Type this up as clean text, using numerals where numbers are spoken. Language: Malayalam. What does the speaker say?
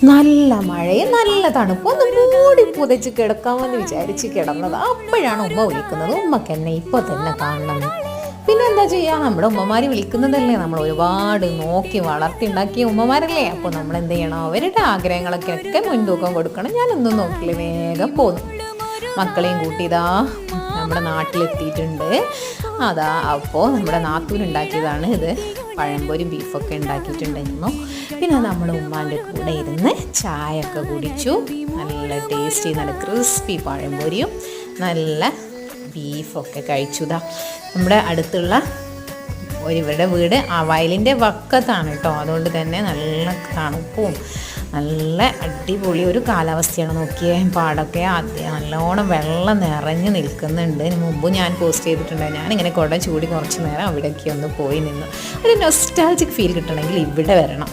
നല്ല മഴയും നല്ല തണുപ്പും ഒന്ന് മൂടി പുതച്ച് കിടക്കാമെന്ന് വിചാരിച്ച് കിടന്നത്. അപ്പോഴാണ് ഉമ്മ വിളിക്കുന്നത്. ഉമ്മക്ക് എന്നെ ഇപ്പോൾ തന്നെ കാണണം. പിന്നെ എന്താ ചെയ്യുക, നമ്മുടെ ഉമ്മമാർ വിളിക്കുന്നതല്ലേ, നമ്മൾ ഒരുപാട് നോക്കി വളർത്തി ഉണ്ടാക്കിയ ഉമ്മമാരല്ലേ. അപ്പോൾ നമ്മൾ എന്ത് ചെയ്യണം, അവരുടെ ആഗ്രഹങ്ങളൊക്കെ മുൻതൂക്കം കൊടുക്കണം. ഞാനൊന്നും നോക്കില്ല, വേഗം പോന്നു. മക്കളെയും കൂട്ടി ഇതാ നമ്മുടെ നാട്ടിലെത്തിയിട്ടുണ്ട്. അതാ അപ്പോൾ നമ്മുടെ നാത്തൂനുണ്ടാക്കിയതാണ് ഇത്. പഴംപൊരി ബീഫൊക്കെ ഉണ്ടാക്കിയിട്ടുണ്ടായിരുന്നു. പിന്നെ നമ്മൾ ഉമ്മാൻ്റെ കൂടെ ഇരുന്ന് ചായ ഒക്കെ കുടിച്ചു. നല്ല ടേസ്റ്റി നല്ല ക്രിസ്പി പഴംപൊരിയും നല്ല ബീഫൊക്കെ കഴിച്ചുതാ. നമ്മുടെ അടുത്തുള്ള ഇവരുടെ വീട് ആ വയലിൻ്റെ വക്കത്താണ് കേട്ടോ. അതുകൊണ്ട് തന്നെ നല്ല തണുപ്പും നല്ല അടിപൊളി ഒരു കാലാവസ്ഥയാണ്. നോക്കിയേ, പാടൊക്കെ നല്ലോണം വെള്ളം നിറഞ്ഞ് നിൽക്കുന്നുണ്ട്. മുമ്പ് ഞാൻ പോസ്റ്റ് ചെയ്തിട്ടുണ്ടായിരുന്നു. ഞാനിങ്ങനെ കുട ചൂടി കുറച്ച് നേരം അവിടേക്ക് ഒന്ന് പോയി നിന്നു. ഒരു നൊസ്റ്റാൾജിക് ഫീൽ കിട്ടണമെങ്കിൽ ഇവിടെ വരണം.